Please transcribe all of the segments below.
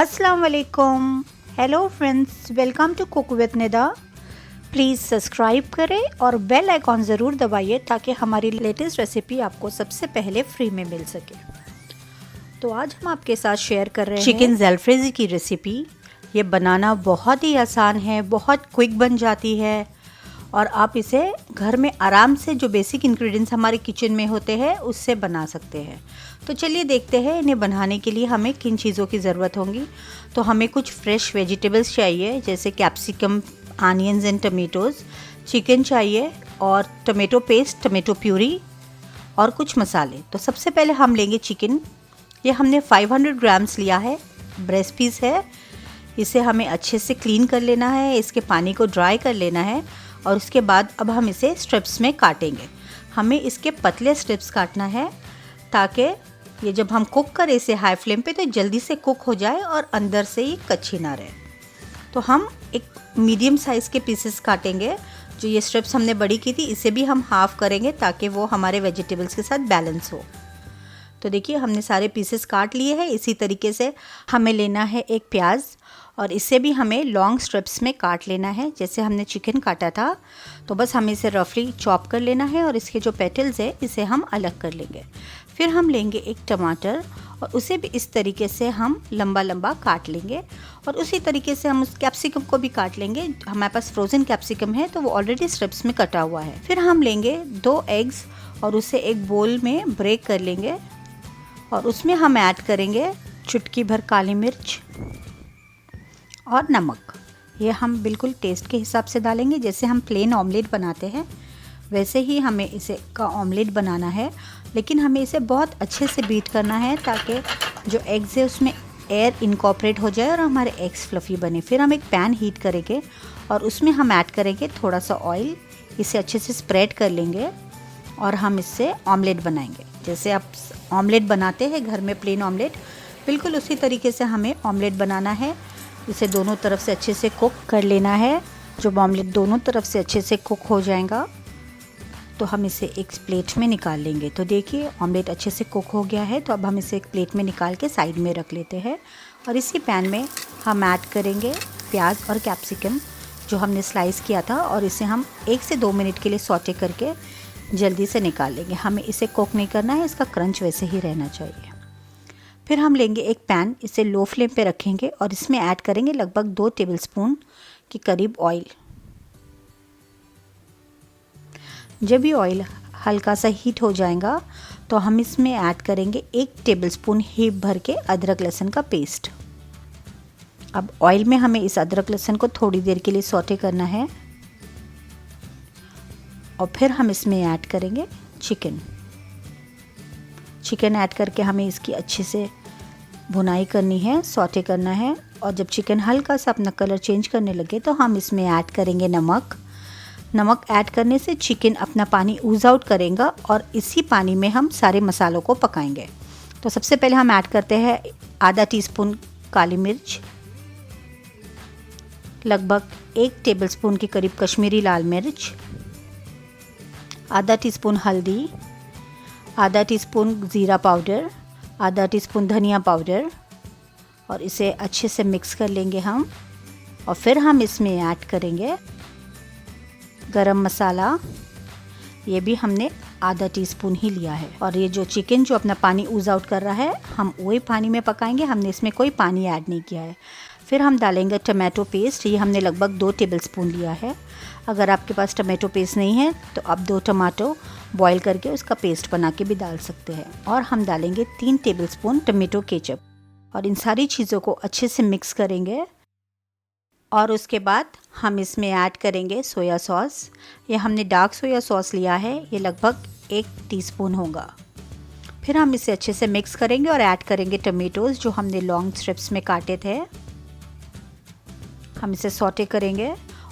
अस्सलाम वालेकुम। Hello friends, welcome to cook with Nida. Please subscribe करें और बेल आइकॉन ज़रूर दबाइए ताकि हमारी लेटेस्ट रेसिपी आपको सबसे पहले फ्री में मिल सके। तो आज हम आपके साथ शेयर कर रहे हैं चिकन जैलफ्रेजी की रेसिपी। ये बनाना बहुत ही आसान है, बहुत क्विक बन जाती है और आप इसे घर में आराम से जो बेसिक इंग्रेडिएंट्स हमारे किचन में होते हैं उससे बना सकते हैं। तो चलिए देखते हैं इन्हें बनाने के लिए हमें किन चीज़ों की ज़रूरत होगी। तो हमें कुछ फ्रेश वेजिटेबल्स चाहिए, जैसे capsicum, onions and tomatoes. Chicken चाहिए और टमेटो पेस्ट, टमेटो प्यूरी और कुछ मसाले। तो सबसे पहले हम लेंगे चिकन। ये हमने 500 ग्राम्स लिया है, ब्रेस्ट पीस है। इसे हमें अच्छे से क्लीन कर लेना है, इसके पानी को ड्राई कर लेना है और उसके बाद अब हम इसे स्ट्रिप्स में काटेंगे। हमें इसके पतले स्ट्रिप्स काटना है ताकि ये जब हम कुक करें इसे हाई फ्लेम पे तो जल्दी से कुक हो जाए और अंदर से ये कच्ची ना रहे। तो हम एक मीडियम साइज़ के पीसेस काटेंगे। जो ये स्ट्रिप्स हमने बड़ी की थी इसे भी हम हाफ़ करेंगे ताकि वो हमारे वेजिटेबल्स के साथ बैलेंस हो। तो देखिए हमने सारे पीसेस काट लिए हैं। इसी तरीके से हमें लेना है एक प्याज और इसे भी हमें लॉन्ग स्ट्रिप्स में काट लेना है, जैसे हमने चिकन काटा था। तो बस हमें इसे रफली चॉप कर लेना है और इसके जो पेटल्स है इसे हम अलग कर लेंगे। फिर हम लेंगे एक टमाटर और उसे भी इस तरीके से हम लंबा लंबा काट लेंगे और उसी तरीके से हम उस कैप्सिकम को भी काट लेंगे। हमारे पास फ्रोज़न कैप्सिकम है तो वो ऑलरेडी स्ट्रिप्स में कटा हुआ है। फिर हम लेंगे 2 एग्स और उसे एक बोल में ब्रेक कर लेंगे और उसमें हम ऐड करेंगे चुटकी भर काली मिर्च और नमक। ये हम बिल्कुल टेस्ट के हिसाब से डालेंगे, जैसे हम प्लेन ऑमलेट बनाते हैं वैसे ही हमें इसे का ऑमलेट बनाना है। लेकिन हमें इसे बहुत अच्छे से बीट करना है ताकि जो एग्स है उसमें एयर इनकॉर्पोरेट हो जाए और हमारे एग्स फ्लफ़ी बने। फिर हम एक पैन हीट करेंगे और उसमें हम ऐड करेंगे थोड़ा सा ऑयल। इसे अच्छे से स्प्रेड कर लेंगे और हम इससे ऑमलेट बनाएंगे। जैसे आप ऑमलेट बनाते हैं घर में प्लेन ऑमलेट, बिल्कुल उसी तरीके से हमें ऑमलेट बनाना है। इसे दोनों तरफ से अच्छे से कुक कर लेना है। जब ऑमलेट दोनों तरफ से अच्छे से कुक हो जाएगा तो हम इसे एक प्लेट में निकाल लेंगे। तो देखिए ऑमलेट अच्छे से कुक हो गया है। तो अब हम इसे एक प्लेट में निकाल के साइड में रख लेते हैं और इसी पैन में हम ऐड करेंगे प्याज और कैप्सिकम जो हमने स्लाइस किया था और इसे हम 1 से 2 मिनट के लिए सौटे करके जल्दी से निकाल लेंगे। हमें इसे कुक नहीं करना है, इसका क्रंच वैसे ही रहना चाहिए। फिर हम लेंगे एक पैन, इसे लो फ्लेम पे रखेंगे और इसमें ऐड करेंगे लगभग 2 टेबलस्पून के करीब ऑयल। जब ये ऑयल हल्का सा हीट हो जाएगा तो हम इसमें ऐड करेंगे 1 टेबलस्पून हीप भर के अदरक लहसुन का पेस्ट। अब ऑयल में हमें इस अदरक लहसुन को थोड़ी देर के लिए सौटे करना है और फिर हम इसमें ऐड करेंगे चिकन ऐड करके हमें इसकी अच्छे से भुनाई करनी है, सौटे करना है। और जब चिकन हल्का सा अपना कलर चेंज करने लगे तो हम इसमें ऐड करेंगे नमक ऐड करने से चिकन अपना पानी ऊज आउट करेगा और इसी पानी में हम सारे मसालों को पकाएंगे। तो सबसे पहले हम ऐड करते हैं आधा टीस्पून काली मिर्च, लगभग 1 टेबलस्पून के करीब कश्मीरी लाल मिर्च, आधा टीस्पून हल्दी, आधा टीस्पून ज़ीरा पाउडर, आधा टीस्पून धनिया पाउडर और इसे अच्छे से मिक्स कर लेंगे हम। और फिर हम इसमें ऐड करेंगे गरम मसाला, ये भी हमने आधा टीस्पून ही लिया है। और ये जो चिकन जो अपना पानी ऊज आउट कर रहा है हम वही पानी में पकाएंगे, हमने इसमें कोई पानी ऐड नहीं किया है। फिर हम डालेंगे टमाटो पेस्ट, ये हमने लगभग 2 टेबलस्पून लिया है। अगर आपके पास टमाटो पेस्ट नहीं है तो आप 2 टमाटो बॉईल करके उसका पेस्ट बना के भी डाल सकते हैं। और हम डालेंगे 3 टेबलस्पून टमाटो केचप और इन सारी चीज़ों को अच्छे से मिक्स करेंगे। और उसके बाद हम इसमें ऐड करेंगे सोया सॉस। ये हमने डार्क सोया सॉस लिया है, ये लगभग 1 टीस्पून होगा। फिर हम इसे अच्छे से मिक्स करेंगे और ऐड करेंगे टमेटोज़ जो हमने लॉन्ग स्ट्रिप्स में काटे थे। हम इसे सौटे करेंगे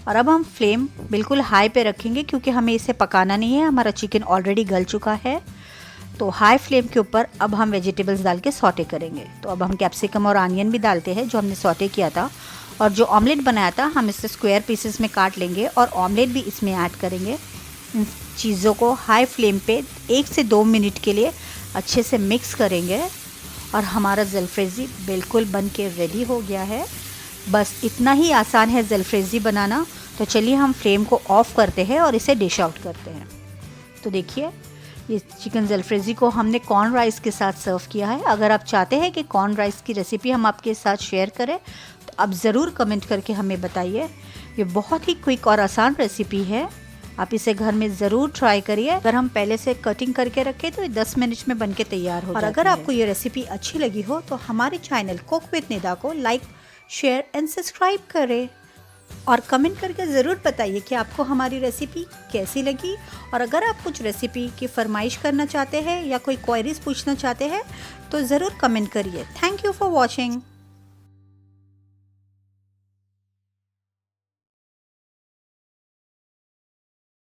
और अब हम फ्लेम बिल्कुल हाई पे रखेंगे क्योंकि हमें इसे पकाना नहीं है, हमारा चिकन ऑलरेडी गल चुका है। तो हाई फ्लेम के ऊपर अब हम वेजिटेबल्स डाल के सौटे करेंगे। तो अब हम कैप्सिकम और आनियन भी डालते हैं जो हमने सौटे किया था और जो ऑमलेट बनाया था हम इसे स्क्वायर पीसेस में काट लेंगे और ऑमलेट भी इसमें ऐड करेंगे। इन चीज़ों को हाई फ्लेम पे 1 से 2 मिनट के लिए अच्छे से मिक्स करेंगे और हमारा जलफ्रेज़ी बिल्कुल बन के रेडी हो गया है। बस इतना ही आसान है जलफ्रेज़ी बनाना। तो चलिए हम फ्लेम को ऑफ़ करते हैं और इसे डिश आउट करते हैं। तो देखिए, ये चिकन जलफ्रेज़ी को हमने कॉर्न राइस के साथ सर्व किया है। अगर आप चाहते हैं कि कॉर्न राइस की रेसिपी हम आपके साथ शेयर करें तो आप ज़रूर कमेंट करके हमें बताइए। ये बहुत ही क्विक और आसान रेसिपी है, आप इसे घर में ज़रूर ट्राई करिए। अगर हम पहले से कटिंग करके रखें तो ये 10 मिनट में बनके तैयार हो जाती है। और अगर आपको ये रेसिपी अच्छी लगी हो तो हमारे चैनल कुक विद नेदा को लाइक, शेयर एंड सब्सक्राइब करें और कमेंट करके ज़रूर बताइए कि आपको हमारी रेसिपी कैसी लगी। और अगर आप कुछ रेसिपी की फरमाइश करना चाहते हैं या कोई क्वेरीज पूछना चाहते हैं तो ज़रूर कमेंट करिए। Thank you for watching.